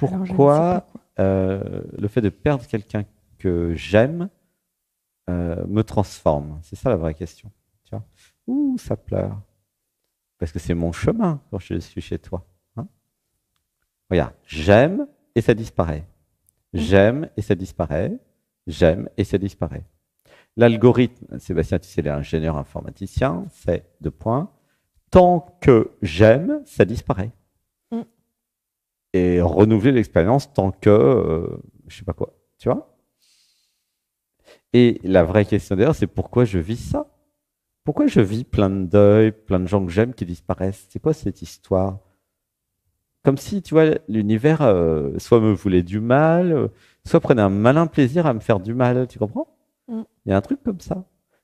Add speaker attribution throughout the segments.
Speaker 1: Alors, je ne sais pas
Speaker 2: Pourquoi
Speaker 1: quoi.
Speaker 2: le fait de perdre quelqu'un que j'aime me transforme? C'est ça la vraie question. Tu vois? Ouh, ça pleure. Parce que c'est mon chemin quand je suis chez toi. Hein. Regarde, j'aime et ça disparaît.
Speaker 1: Mm.
Speaker 2: J'aime et ça disparaît. J'aime et ça disparaît. L'algorithme, Sébastien, tu sais, il est ingénieur informaticien, c'est deux points. Tant que j'aime, ça disparaît.
Speaker 1: Mm.
Speaker 2: Et renouveler l'expérience tant que, je sais pas quoi. Tu vois? Et la vraie question d'ailleurs, c'est pourquoi je vis ça? Pourquoi je vis plein de deuil, plein de gens que j'aime qui disparaissent? C'est quoi cette histoire? Comme si, tu vois, l'univers soit me voulait du mal, soit prenait un malin plaisir à me faire du mal. Tu comprends?
Speaker 1: Mm.
Speaker 2: Il y a un truc comme ça.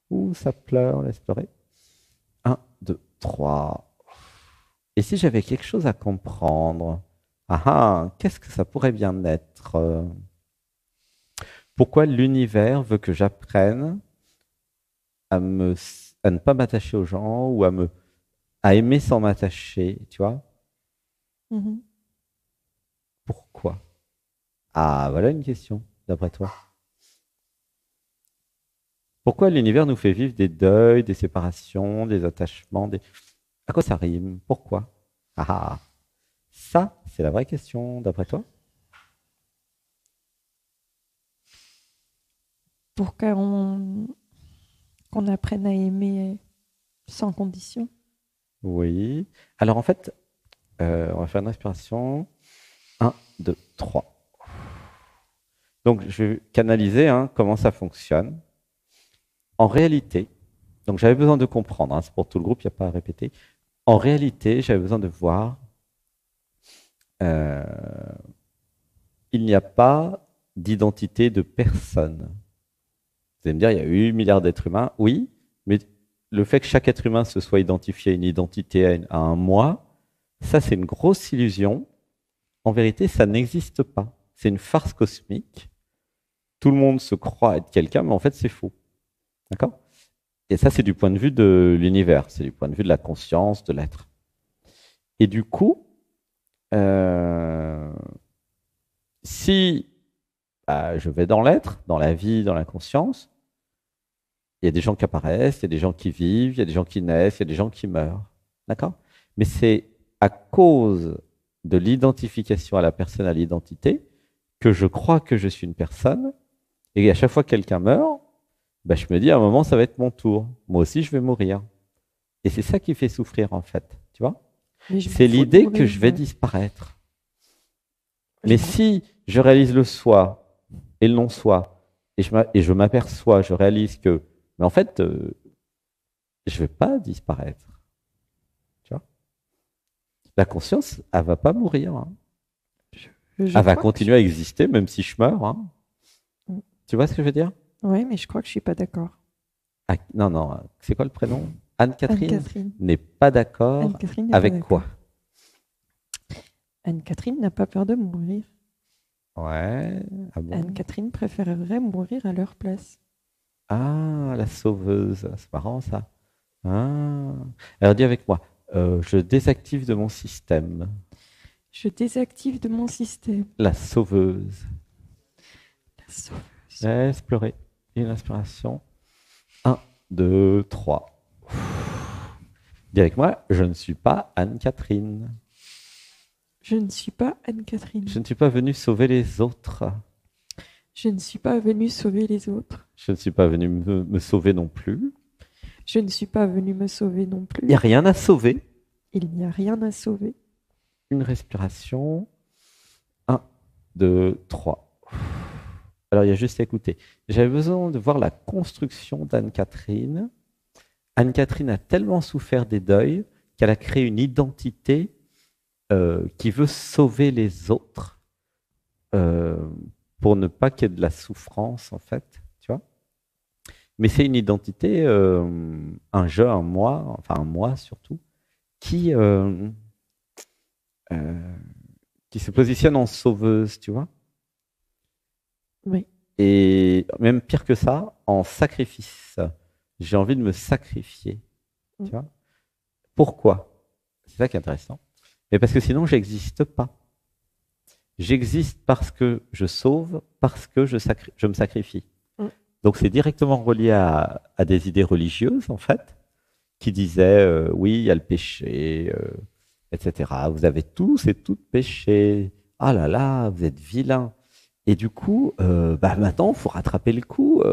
Speaker 2: Ouh, ça pleure, laisse pleurer. Un, deux, trois. Et si j'avais quelque chose à comprendre? Ah ah, qu'est-ce que ça pourrait bien être? Pourquoi l'univers veut que j'apprenne à me, à ne pas m'attacher aux gens ou à aimer sans m'attacher, tu vois?
Speaker 1: Mhm.
Speaker 2: Pourquoi? Ah, voilà une question, d'après toi. Pourquoi l'univers nous fait vivre des deuils, des séparations, des attachements, des... À quoi ça rime? Pourquoi? Ah, ah. Ça, c'est la vraie question, d'après toi?
Speaker 1: Pour qu'on apprenne à aimer sans condition.
Speaker 2: Oui. Alors en fait, on va faire une respiration. Un, 2, 3. Donc je vais canaliser hein, comment ça fonctionne. En réalité, donc j'avais besoin de comprendre, hein, c'est pour tout le groupe, il n'y a pas à répéter. En réalité, j'avais besoin de voir, euh, il n'y a pas d'identité de personne. Vous allez me dire, il y a 8 milliards d'êtres humains, oui, mais le fait que chaque être humain se soit identifié à une identité, à un moi, ça c'est une grosse illusion. En vérité, ça n'existe pas. C'est une farce cosmique. Tout le monde se croit être quelqu'un, mais en fait c'est faux. D'accord? Et ça, c'est du point de vue de l'univers, c'est du point de vue de la conscience, de l'être. Et du coup, euh, si je vais dans l'être, dans la vie, dans la conscience, il y a des gens qui apparaissent, il y a des gens qui vivent, il y a des gens qui naissent, il y a des gens qui meurent. D'accord? Mais c'est à cause de l'identification à la personne, à l'identité, que je crois que je suis une personne, et à chaque fois que quelqu'un meurt, bah, je me dis à un moment, ça va être mon tour. Moi aussi, je vais mourir. Et c'est ça qui fait souffrir, en fait. Tu vois?
Speaker 1: Mais je m'en
Speaker 2: C'est
Speaker 1: fous de
Speaker 2: l'idée que
Speaker 1: mourir,
Speaker 2: je vais
Speaker 1: moi.
Speaker 2: disparaître.
Speaker 1: Je
Speaker 2: Mais
Speaker 1: m'en-
Speaker 2: si je réalise le soi et le non-soi, et je m'aperçois, je réalise que, mais en fait, je ne vais pas disparaître. Tu vois? La conscience, elle va pas mourir. Hein.
Speaker 1: je
Speaker 2: Elle va
Speaker 1: crois que
Speaker 2: continuer à exister, même si je meurs. Hein.
Speaker 1: je...
Speaker 2: Tu vois ce que je veux dire?
Speaker 1: Ouais, mais je crois que je suis pas d'accord.
Speaker 2: Ah, non, non, c'est quoi le prénom? Anne-Catherine
Speaker 1: Anne-Catherine.
Speaker 2: n'est pas d'accord
Speaker 1: Anne-Catherine n'est pas
Speaker 2: avec quoi?
Speaker 1: d'accord. Anne-Catherine n'a pas peur de mourir.
Speaker 2: Ouais, ah bon?
Speaker 1: Anne-Catherine préférerait mourir à leur place.
Speaker 2: Ah, la sauveuse, c'est marrant ça. Ah. Alors dis avec moi, je désactive de mon système
Speaker 1: Je désactive de mon système.
Speaker 2: la sauveuse.
Speaker 1: La sauveuse.
Speaker 2: Laisse pleurer. Une inspiration. Un, 2, 3. Dis avec moi, je ne suis pas Anne-Catherine.
Speaker 1: Je ne suis pas
Speaker 2: Je
Speaker 1: Anne-Catherine.
Speaker 2: ne suis pas venue sauver les autres.
Speaker 1: Je ne suis pas venue sauver les autres.
Speaker 2: Je ne suis pas venu me sauver non plus.
Speaker 1: Je ne suis pas venue me sauver non
Speaker 2: Il n'y
Speaker 1: plus.
Speaker 2: a rien à sauver.
Speaker 1: Il n'y a rien à sauver.
Speaker 2: Une respiration. Un, 2, 3. Alors, il y a juste à écouter. J'avais besoin de voir la construction d'Anne-Catherine. Anne-Catherine a tellement souffert des deuils qu'elle a créé une identité qui veut sauver les autres euh, pour ne pas qu'il y ait de la souffrance, en fait. Tu vois? Mais c'est une identité, un jeu, un moi, enfin un moi surtout, qui, euh, euh, qui se positionne en sauveuse, tu vois?
Speaker 1: Oui.
Speaker 2: Et même pire que ça, en sacrifice. J'ai envie de me sacrifier.
Speaker 1: Mm.
Speaker 2: Tu vois? Pourquoi? C'est ça qui est intéressant. Mais parce que sinon, j'existe pas. J'existe parce que je sauve, parce que je me sacrifie.
Speaker 1: Mm.
Speaker 2: Donc c'est directement relié à des idées religieuses, en fait, qui disaient, oui, il y a le péché, etc. Vous avez tous et toutes péché. Ah là là, vous êtes vilains. Et du coup, maintenant, il faut rattraper le coup,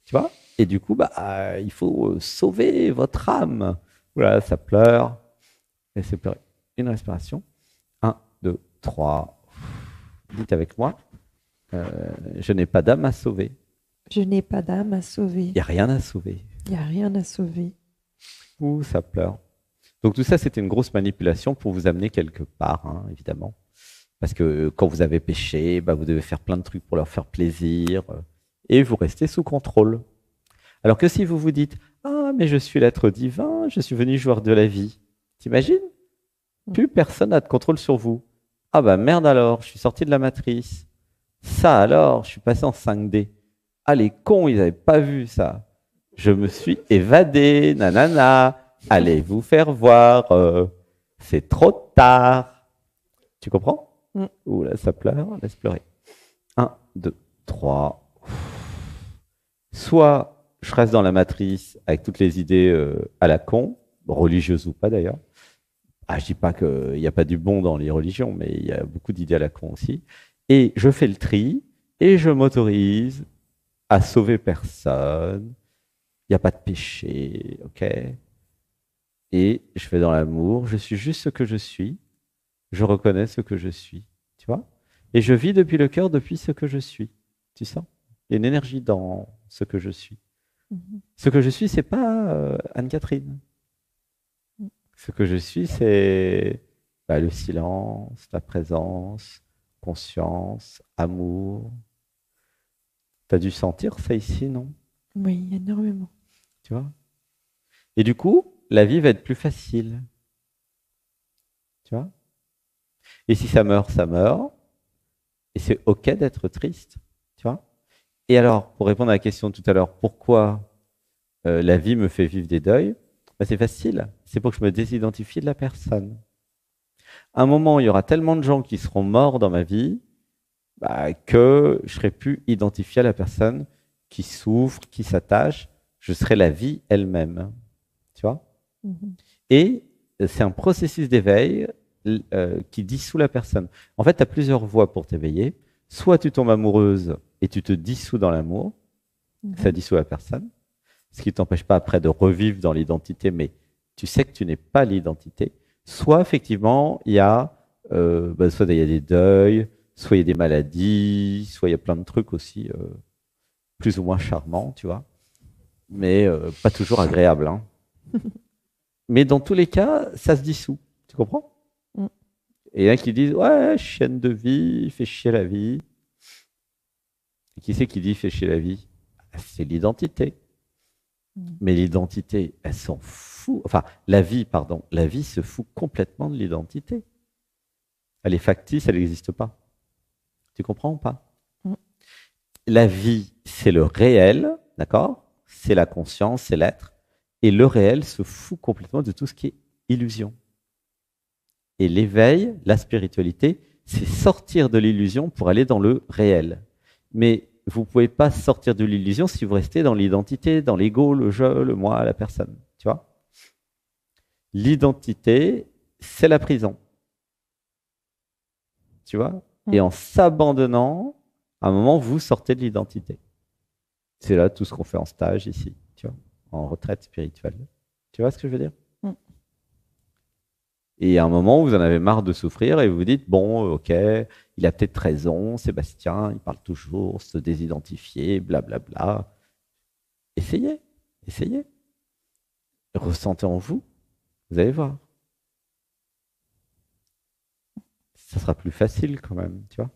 Speaker 2: tu vois. Et du coup, il faut sauver votre âme. Voilà, ça pleure. Laissez pleurer. Une respiration. Un, deux, trois. Dites avec moi. Je n'ai pas d'âme à sauver.
Speaker 1: Je n'ai pas d'âme à sauver.
Speaker 2: Il n'y a rien à sauver.
Speaker 1: Il n'y a rien à sauver.
Speaker 2: Ouh, ça pleure. Donc tout ça, c'était une grosse manipulation pour vous amener quelque part, hein, évidemment. Parce que quand vous avez péché, vous devez faire plein de trucs pour leur faire plaisir. Et vous restez sous contrôle. Alors que si vous vous dites, ah, mais je suis l'être divin, je suis venu joueur de la vie. T'imagines? Plus personne n'a de contrôle sur vous. Ah bah merde alors, je suis sorti de la matrice. Ça alors, je suis passé en 5D. Ah les cons, ils n'avaient pas vu ça. Je me suis évadé, nanana. Allez vous faire voir. C'est trop tard. Tu comprends? Ouh là, ça pleure, laisse pleurer. 1, 2, 3. Soit je reste dans la matrice avec toutes les idées à la con, religieuses ou pas d'ailleurs. Ah, je dis pas qu'il n'y a pas du bon dans les religions, mais il y a beaucoup d'idées à la con aussi. Et je fais le tri et je m'autorise à sauver personne. Il n'y a pas de péché, ok? Et je fais dans l'amour, je suis juste ce que je suis. Je reconnais ce que je suis, tu vois? Et je vis depuis le cœur, depuis ce que je suis. Tu sens? Il y a une énergie dans ce que je suis. Ce que je suis, c'est pas Anne-Catherine. Ce que je suis, c'est le silence, la présence, conscience, amour. T'as dû sentir ça ici, non?
Speaker 1: Oui, énormément.
Speaker 2: Tu vois? Et du coup, la vie va être plus facile. Tu vois? Et si ça meurt, ça meurt. Et c'est OK d'être triste. Tu vois? Et alors, pour répondre à la question de tout à l'heure, pourquoi la vie me fait vivre des deuils? C'est facile. C'est pour que je me désidentifie de la personne. À un moment, il y aura tellement de gens qui seront morts dans ma vie que je serai plus identifié à la personne qui souffre, qui s'attache. Je serai la vie elle-même. Tu vois? Et c'est un processus d'éveil qui dissout la personne. En fait, tu as plusieurs voies pour t'éveiller. Soit tu tombes amoureuse et tu te dissous dans l'amour, ça dissout la personne, ce qui ne t'empêche pas après de revivre dans l'identité, mais tu sais que tu n'es pas l'identité. Soit effectivement, il y a, soit il y a des deuils, soit il y a des maladies, soit il y a plein de trucs aussi plus ou moins charmants, tu vois, mais pas toujours agréables. Hein. Mais dans tous les cas, ça se dissout. Tu comprends? Et il y en a qui disent, ouais, chienne de vie, fait chier la vie. Et qui c'est qui dit fait chier la vie? C'est l'identité. Mais l'identité, elle s'en fout. Enfin, la vie, pardon. La vie se fout complètement de l'identité. Elle est factice, elle n'existe pas. Tu comprends ou pas? La vie, c'est le réel, d'accord? C'est la conscience, c'est l'être. Et le réel se fout complètement de tout ce qui est illusion. Et l'éveil, la spiritualité, c'est sortir de l'illusion pour aller dans le réel. Mais vous ne pouvez pas sortir de l'illusion si vous restez dans l'identité, dans l'ego, le je, le moi, la personne. Tu vois? L'identité, c'est la prison. Tu vois? Et en s'abandonnant, à un moment, vous sortez de l'identité. C'est là tout ce qu'on fait en stage ici, tu vois, en retraite spirituelle. Tu vois ce que je veux dire? Et à un moment, vous en avez marre de souffrir et vous vous dites, bon, ok, il a peut-être raison, Sébastien, il parle toujours, se désidentifier, blablabla. Essayez, essayez. Ressentez en vous, vous allez voir. Ça sera plus facile quand même, tu vois.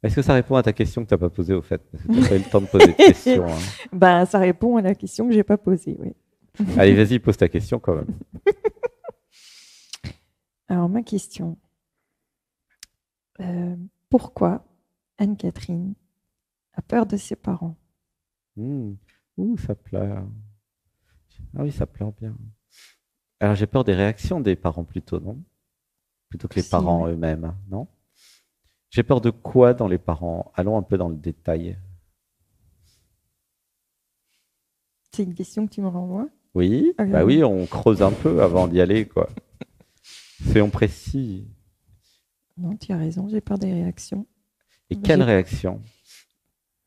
Speaker 2: Est-ce que ça répond à ta question que tu n'as pas posée au fait? Parce que tu n'as pas eu le temps de poser de questions. Hein.
Speaker 1: Ça répond à la question que je n'ai pas posée, oui.
Speaker 2: Allez, vas-y, pose ta question quand même.
Speaker 1: Alors, ma question. Pourquoi Anne-Catherine a peur de ses parents?
Speaker 2: Ouh, ça pleure. Ah oui, ça pleure bien. Alors, j'ai peur des réactions des parents plutôt, non? plutôt que les
Speaker 1: Si,
Speaker 2: parents
Speaker 1: oui.
Speaker 2: eux-mêmes, non? J'ai peur de quoi dans les parents? Allons un peu dans le détail.
Speaker 1: C'est une question que tu me renvoies?
Speaker 2: Oui, bah oui, on creuse un peu avant d'y aller, quoi. Soyons précis.
Speaker 1: Non, tu as raison, j'ai peur des réactions.
Speaker 2: Et quelle réaction?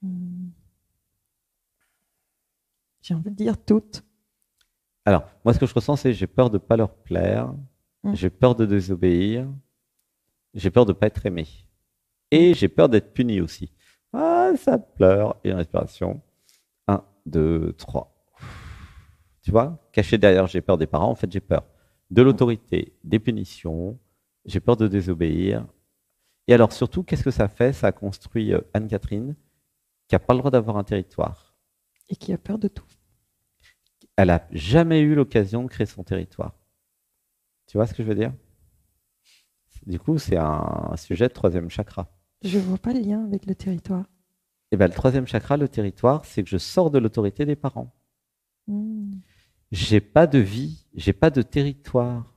Speaker 1: Hmm, j'ai envie de dire toutes.
Speaker 2: Alors, moi, ce que je ressens, c'est j'ai peur de ne pas leur plaire, j'ai peur de désobéir, j'ai peur de ne pas être aimé. Et j'ai peur d'être puni aussi. Ah, ça pleure. Et une respiration. 1, 2, 3. Tu vois, caché derrière j'ai peur des parents, en fait, j'ai peur de l'autorité, des punitions, j'ai peur de désobéir. Et alors, surtout, qu'est-ce que ça fait? Ça construit Anne-Catherine, qui n'a pas le droit d'avoir un territoire.
Speaker 1: Et qui a peur de tout.
Speaker 2: Elle n'a jamais eu l'occasion de créer son territoire. Tu vois ce que je veux dire? Du coup, c'est un sujet de troisième chakra.
Speaker 1: Je vois pas le lien avec le territoire.
Speaker 2: Et bien, le troisième chakra, le territoire, c'est que je sors de l'autorité des parents. J'ai pas de vie, j'ai pas de territoire.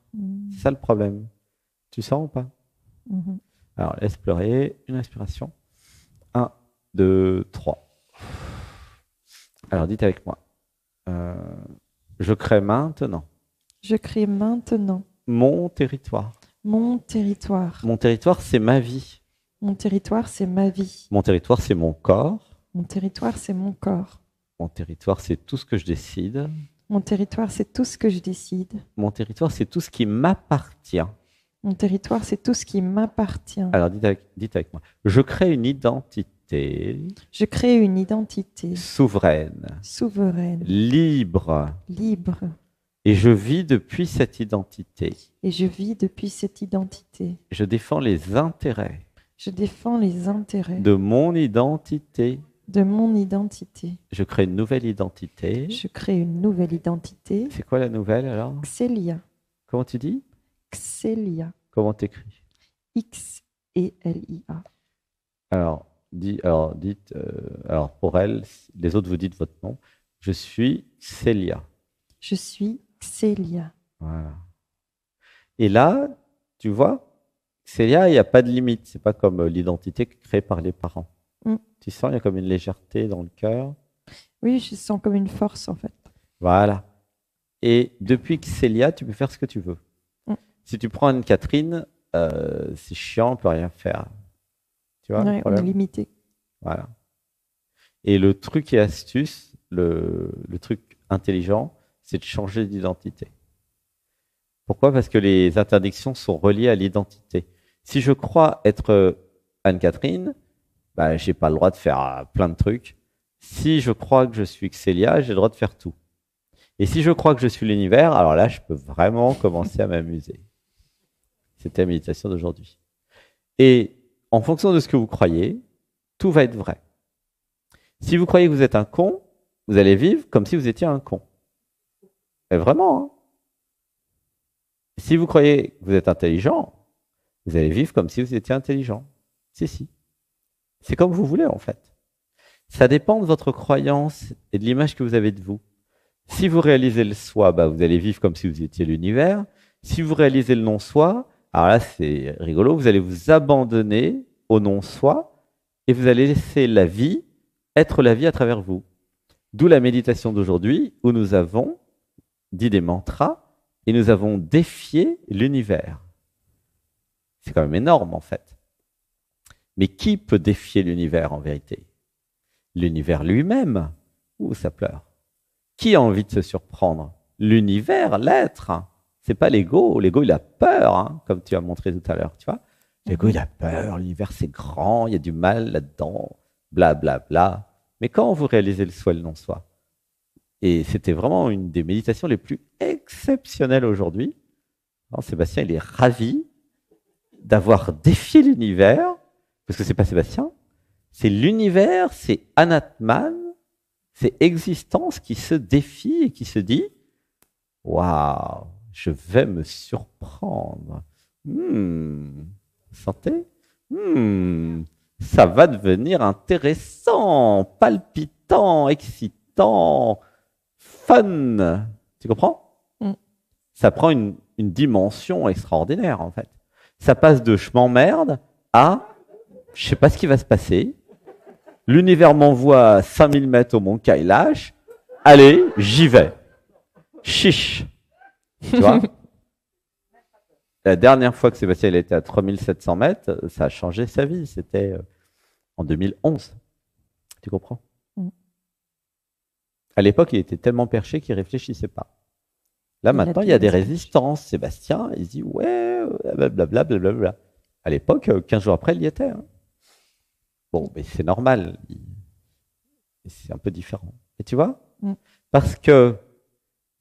Speaker 2: C'est ça le problème. Tu sens ou pas? Alors, laisse pleurer. Une respiration. 1, 2, 3. Alors, dites avec moi. Je crée maintenant.
Speaker 1: Je crée maintenant.
Speaker 2: Mon territoire.
Speaker 1: Mon territoire.
Speaker 2: Mon territoire, c'est ma vie.
Speaker 1: Mon territoire, c'est ma vie.
Speaker 2: Mon territoire, c'est mon corps.
Speaker 1: Mon territoire, c'est mon corps.
Speaker 2: Mon territoire, c'est tout ce que je décide.
Speaker 1: Mon territoire, c'est tout ce que je décide.
Speaker 2: Mon territoire, c'est tout ce qui m'appartient.
Speaker 1: Mon territoire, c'est tout ce qui m'appartient.
Speaker 2: Alors, dites avec moi. Je crée une identité.
Speaker 1: Je crée une identité.
Speaker 2: Souveraine.
Speaker 1: Souveraine.
Speaker 2: Libre.
Speaker 1: Libre.
Speaker 2: Et je vis depuis cette identité.
Speaker 1: Et je vis depuis cette identité.
Speaker 2: Je défends les intérêts.
Speaker 1: Je défends les intérêts.
Speaker 2: De mon identité.
Speaker 1: De mon identité.
Speaker 2: Je crée une nouvelle identité.
Speaker 1: Je crée une nouvelle identité.
Speaker 2: C'est quoi la nouvelle alors?
Speaker 1: Xélia.
Speaker 2: Comment tu dis?
Speaker 1: Xélia.
Speaker 2: Comment t'écris?
Speaker 1: X-E-L-I-A.
Speaker 2: Alors, dites, alors pour elle, les autres vous dites votre nom. Je suis Célia.
Speaker 1: Je suis Xélia.
Speaker 2: Voilà. Et là, tu vois, Célia, il n'y a pas de limite. C'est pas comme l'identité créée par les parents. Tu sens, il y a comme une légèreté dans le cœur.
Speaker 1: Oui, je sens comme une force en fait.
Speaker 2: Voilà. Et depuis Célia, tu peux faire ce que tu veux. Si tu prends Anne-Catherine, c'est chiant, on ne peut rien faire. Tu vois,
Speaker 1: ouais, on est limité.
Speaker 2: Voilà. Et le truc et astuce, le truc intelligent, c'est de changer d'identité. Pourquoi? Parce que les interdictions sont reliées à l'identité. Si je crois être Anne-Catherine, bah, je n'ai pas le droit de faire plein de trucs. Si je crois que je suis Xélia, j'ai le droit de faire tout. Et si je crois que je suis l'univers, alors là, je peux vraiment commencer à m'amuser. C'était la méditation d'aujourd'hui. Et en fonction de ce que vous croyez, tout va être vrai. Si vous croyez que vous êtes un con, vous allez vivre comme si vous étiez un con. Mais vraiment, hein. Si vous croyez que vous êtes intelligent, vous allez vivre comme si vous étiez intelligent. Si. C'est comme vous voulez, en fait. Ça dépend de votre croyance et de l'image que vous avez de vous. Si vous réalisez le soi, bah, vous allez vivre comme si vous étiez l'univers. Si vous réalisez le non-soi, alors là, c'est rigolo, vous allez vous abandonner au non-soi et vous allez laisser la vie être la vie à travers vous. D'où la méditation d'aujourd'hui où nous avons dit des mantras et nous avons défié l'univers. C'est quand même énorme, en fait. Mais qui peut défier l'univers, en vérité? L'univers lui-même. Ouh, ça pleure. Qui a envie de se surprendre? L'univers, l'être. C'est pas l'ego. L'ego, il a peur, hein, comme tu as montré tout à l'heure, tu vois. L'ego, il a peur. L'univers, c'est grand. Il y a du mal là-dedans. Bla, bla, bla. Mais quand vous réalisez le soi et le non-soi, et c'était vraiment une des méditations les plus exceptionnelles aujourd'hui. Alors, Sébastien, il est ravi d'avoir défié l'univers, parce que c'est pas Sébastien, c'est l'univers, c'est Anatman, c'est existence qui se défie et qui se dit « Waouh, je vais me surprendre. Sentez? Ça va devenir intéressant, palpitant, excitant, fun. » Tu comprends? Ça prend une dimension extraordinaire, en fait. Ça passe de je m'emmerde à je sais pas ce qui va se passer. L'univers m'envoie à 5000 mètres au mont Kailash. Allez, j'y vais. Chiche. Tu vois? La dernière fois que Sébastien était à 3700 mètres, ça a changé sa vie. C'était en 2011. Tu comprends? À l'époque, il était tellement perché qu'il ne réfléchissait pas. Là, maintenant, il y a des résistances. Sébastien, il se dit, ouais, blablabla, blablabla. À l'époque, 15 jours après, il y était. Hein. Bon, mais c'est normal. C'est un peu différent. Et tu vois? Parce que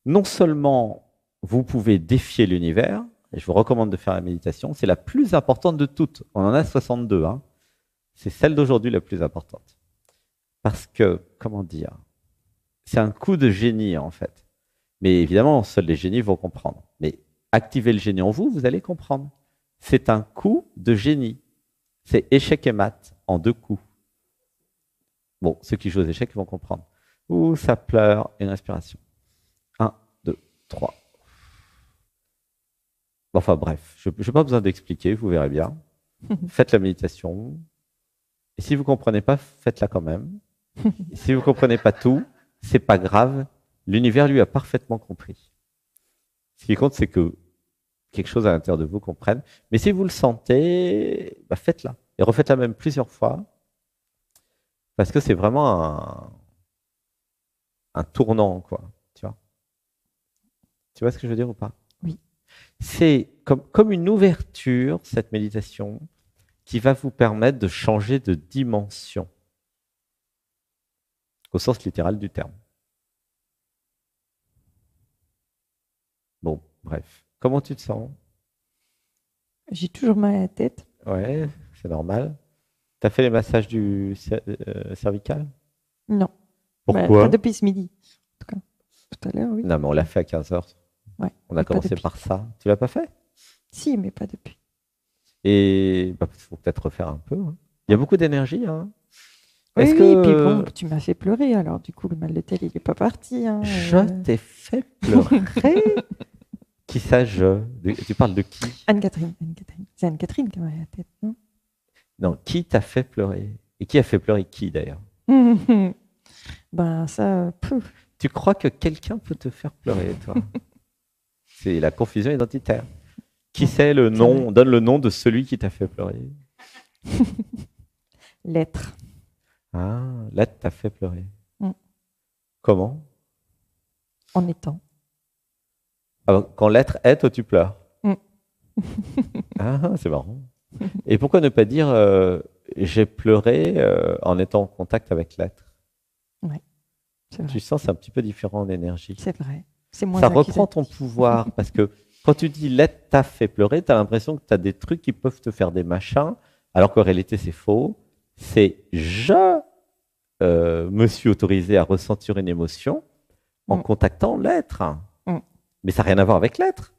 Speaker 2: non seulement vous pouvez défier l'univers, et je vous recommande de faire la méditation, c'est la plus importante de toutes. On en a 62. Hein. C'est celle d'aujourd'hui la plus importante. Parce que, comment dire, c'est un coup de génie en fait. Mais évidemment, seuls les génies vont comprendre. Mais activez le génie en vous, vous allez comprendre. C'est un coup de génie. C'est échec et mat en 2 coups. Bon, ceux qui jouent aux échecs vont comprendre. Ouh, ça pleure, une respiration. 1, 2, 3. Enfin bref, je n'ai pas besoin d'expliquer, vous verrez bien. Faites la méditation. Et si vous ne comprenez pas, faites-la quand même. Et si vous ne comprenez pas tout, c'est pas grave. L'univers, lui, a parfaitement compris. Ce qui compte, c'est que quelque chose à l'intérieur de vous comprenne. Mais si vous le sentez, bah faites-la. Et refaites-la même plusieurs fois. Parce que c'est vraiment un tournant, quoi. Tu vois ce que je veux dire ou pas?
Speaker 1: Oui.
Speaker 2: C'est comme une ouverture, cette méditation, qui va vous permettre de changer de dimension. Au sens littéral du terme. Bon, bref. Comment tu te sens?
Speaker 1: J'ai toujours mal à la tête.
Speaker 2: Ouais, c'est normal. Tu as fait les massages du cervical?
Speaker 1: Non.
Speaker 2: Pourquoi?
Speaker 1: Pas depuis ce midi. En tout cas, tout à l'heure, oui.
Speaker 2: Non, mais on l'a fait à 15h.
Speaker 1: Ouais,
Speaker 2: on a commencé par ça. Tu l'as pas fait?
Speaker 1: Si, mais pas depuis.
Speaker 2: Et il faut peut-être refaire un peu. Hein. Il y a beaucoup d'énergie. Hein.
Speaker 1: Oui, puis bon, tu m'as fait pleurer, alors du coup, le mal de tête, il n'est pas parti. Hein,
Speaker 2: Je t'ai fait pleurer. Qui ça, je? Tu parles de qui?
Speaker 1: Anne-Catherine. C'est Anne-Catherine qui m'a la tête, non?
Speaker 2: Non, qui t'a fait pleurer? Et qui a fait pleurer qui, d'ailleurs?
Speaker 1: Ben, ça, pouf.
Speaker 2: Tu crois que quelqu'un peut te faire pleurer, toi? C'est la confusion identitaire. Qui c'est le nom? Donne le nom de celui qui t'a fait pleurer.
Speaker 1: L'être.
Speaker 2: Ah, l'être t'a fait pleurer. Comment?
Speaker 1: En étant.
Speaker 2: Ah, quand l'être est, toi tu pleures. Ah, c'est marrant. Et pourquoi ne pas dire j'ai pleuré en étant en contact avec l'être?
Speaker 1: Ouais, c'est vrai.
Speaker 2: Tu sens, c'est un petit peu différent en énergie.
Speaker 1: C'est vrai. C'est moins
Speaker 2: ça reprend ton pouvoir parce que quand tu dis l'être t'a fait pleurer, tu as l'impression que tu as des trucs qui peuvent te faire des machins, alors qu'en réalité c'est faux. C'est je me suis autorisé à ressentir une émotion en contactant l'être. Mais ça n'a rien à voir avec l'être.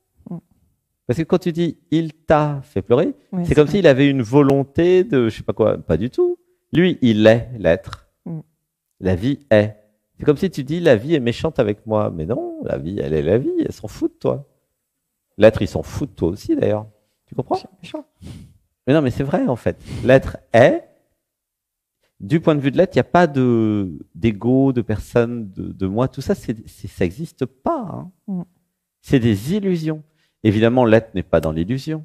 Speaker 2: Parce que quand tu dis il t'a fait pleurer, c'est comme s'il avait une volonté de je sais pas quoi. Pas du tout. Lui, il est l'être. La vie est. C'est comme si tu dis la vie est méchante avec moi. Mais non, la vie, elle est la vie. Elle s'en fout de toi. L'être, il s'en fout de toi aussi d'ailleurs. Tu comprends? Mais non, mais c'est vrai en fait. L'être est. Du point de vue de l'être, il n'y a pas d'ego, de personne, de moi. Tout ça, ça n'existe pas. Hein. C'est des illusions. Évidemment, l'être n'est pas dans l'illusion.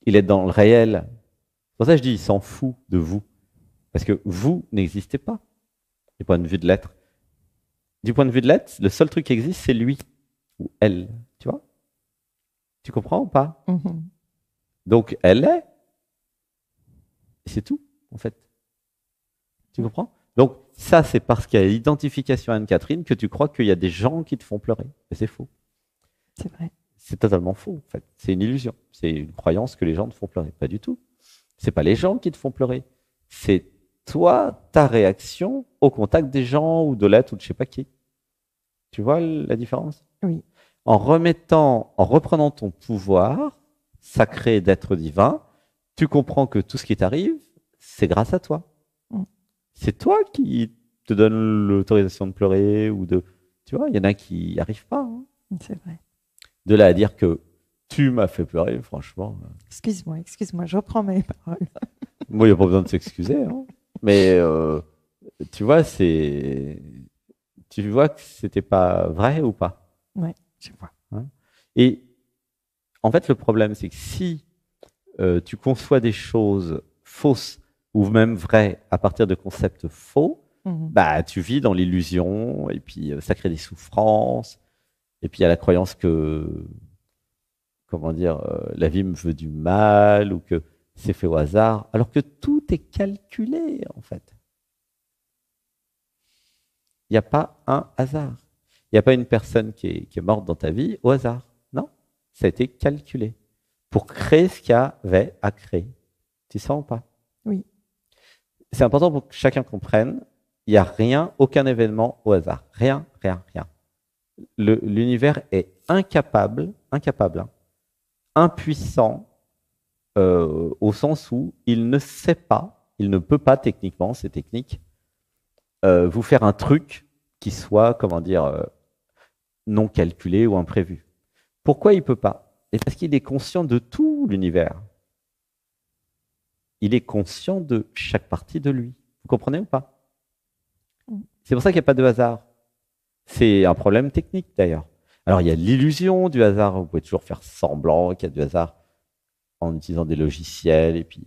Speaker 2: Il est dans le réel. C'est pour ça que je dis, il s'en fout de vous. Parce que vous n'existez pas, du point de vue de l'être. Du point de vue de l'être, le seul truc qui existe, c'est lui ou elle. Tu vois? Tu comprends ou pas? Donc, elle est. Et c'est tout, en fait. Tu comprends? Donc, ça, c'est parce qu'il y a l'identification à Anne-Catherine que tu crois qu'il y a des gens qui te font pleurer. Et c'est faux.
Speaker 1: C'est vrai.
Speaker 2: C'est totalement faux, en fait. C'est une illusion. C'est une croyance que les gens te font pleurer. Pas du tout. C'est pas les gens qui te font pleurer. C'est toi, ta réaction au contact des gens ou de l'être ou de je sais pas qui. Tu vois la différence?
Speaker 1: Oui.
Speaker 2: En reprenant ton pouvoir sacré d'être divin, tu comprends que tout ce qui t'arrive, c'est grâce à toi. C'est toi qui te donne l'autorisation de pleurer ou de... Tu vois, il y en a qui n'y arrivent pas. Hein.
Speaker 1: C'est vrai.
Speaker 2: De là à dire que Tu m'as fait pleurer, franchement.
Speaker 1: Excuse-moi, je reprends mes paroles.
Speaker 2: Moi, il n'y a pas besoin de s'excuser, hein. Mais tu vois, tu vois que c'était pas vrai ou pas?
Speaker 1: Ouais, je vois.
Speaker 2: Hein. Et en fait, le problème, c'est que si tu conçois des choses fausses ou même vraies à partir de concepts faux, bah, tu vis dans l'illusion et puis ça crée des souffrances. Et puis il y a la croyance que, comment dire, la vie me veut du mal ou que c'est fait au hasard, alors que tout est calculé en fait. Il n'y a pas un hasard. Il n'y a pas une personne qui est morte dans ta vie au hasard. Non, ça a été calculé pour créer ce qu'il y avait à créer. Tu sens ou pas?
Speaker 1: Oui.
Speaker 2: C'est important pour que chacun comprenne, il n'y a rien, aucun événement au hasard. Rien, rien, rien. L'univers est incapable, hein, impuissant, au sens où il ne sait pas, il ne peut pas techniquement, c'est technique, vous faire un truc qui soit, comment dire, non calculé ou imprévu. Pourquoi il ne peut pas? Et parce qu'il est conscient de tout l'univers. Il est conscient de chaque partie de lui. Vous comprenez ou pas? C'est pour ça qu'il n'y a pas de hasard. C'est un problème technique d'ailleurs. Alors il y a l'illusion du hasard, vous pouvez toujours faire semblant qu'il y a du hasard en utilisant des logiciels et puis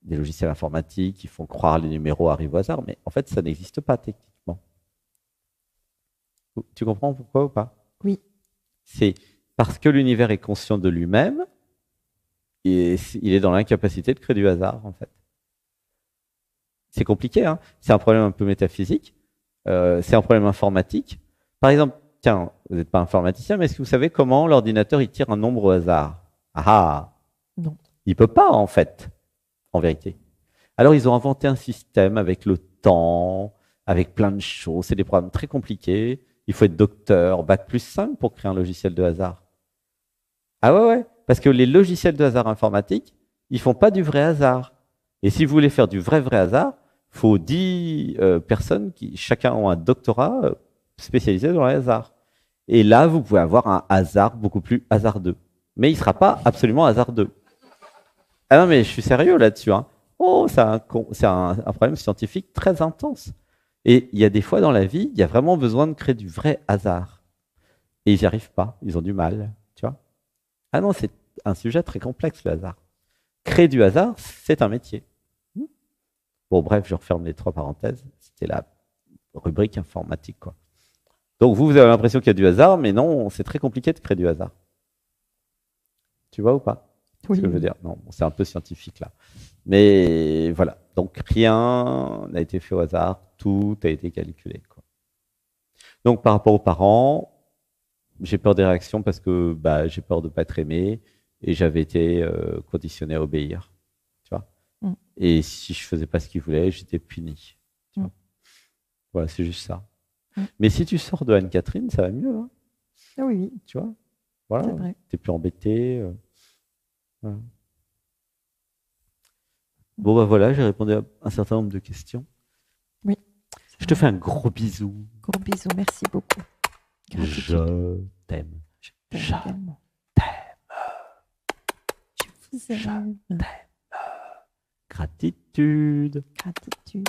Speaker 2: des logiciels informatiques qui font croire les numéros arrivent au hasard, mais en fait ça n'existe pas techniquement. Tu comprends pourquoi ou pas?
Speaker 1: Oui.
Speaker 2: C'est parce que l'univers est conscient de lui-même et il est dans l'incapacité de créer du hasard en fait. C'est compliqué, hein? C'est un problème un peu métaphysique, c'est un problème informatique. Par exemple, tiens, vous n'êtes pas informaticien, mais est-ce que vous savez comment l'ordinateur il tire un nombre au hasard? Ah,
Speaker 1: non.
Speaker 2: Il peut pas en fait, en vérité. Alors ils ont inventé un système avec le temps, avec plein de choses. C'est des programmes très compliqués. Il faut être docteur, bac+5 pour créer un logiciel de hasard. Ah ouais, parce que les logiciels de hasard informatique, ils font pas du vrai hasard. Et si vous voulez faire du vrai hasard, il faut 10 personnes qui chacun ont un doctorat spécialisé dans le hasard. Et là, vous pouvez avoir un hasard beaucoup plus hasardeux. Mais il ne sera pas absolument hasardeux. Ah non, mais je suis sérieux là-dessus, hein. Oh, c'est un problème scientifique très intense. Et il y a des fois dans la vie, il y a vraiment besoin de créer du vrai hasard. Et ils n'y arrivent pas, ils ont du mal, tu vois. Ah non, c'est un sujet très complexe, le hasard. Créer du hasard, c'est un métier. Bon, bref, je referme les 3 parenthèses. C'était la rubrique informatique, quoi. Donc, vous avez l'impression qu'il y a du hasard, mais non, c'est très compliqué de créer du hasard. Tu vois ou pas?
Speaker 1: Oui.
Speaker 2: Ce que je veux dire? Non, c'est un peu scientifique, là. Mais voilà. Donc, rien n'a été fait au hasard. Tout a été calculé, quoi. Donc, par rapport aux parents, j'ai peur des réactions parce que bah, j'ai peur de ne pas être aimé et j'avais été conditionné à obéir. Tu vois? Et si je faisais pas ce qu'ils voulaient, j'étais puni. Tu vois? Voilà, c'est juste ça. Mais si tu sors de Anne-Catherine, ça va mieux. Hein?
Speaker 1: Ah oui.
Speaker 2: Tu vois? Voilà. Tu n'es plus embêté. Voilà. Bon, bah voilà, j'ai répondu à un certain nombre de questions.
Speaker 1: Oui.
Speaker 2: Je te fais un gros bisou.
Speaker 1: Gros bisou, merci beaucoup. Gratitude.
Speaker 2: Je t'aime.
Speaker 1: Je t'aime. Je vous aime.
Speaker 2: Je t'aime. Gratitude.
Speaker 1: Gratitude.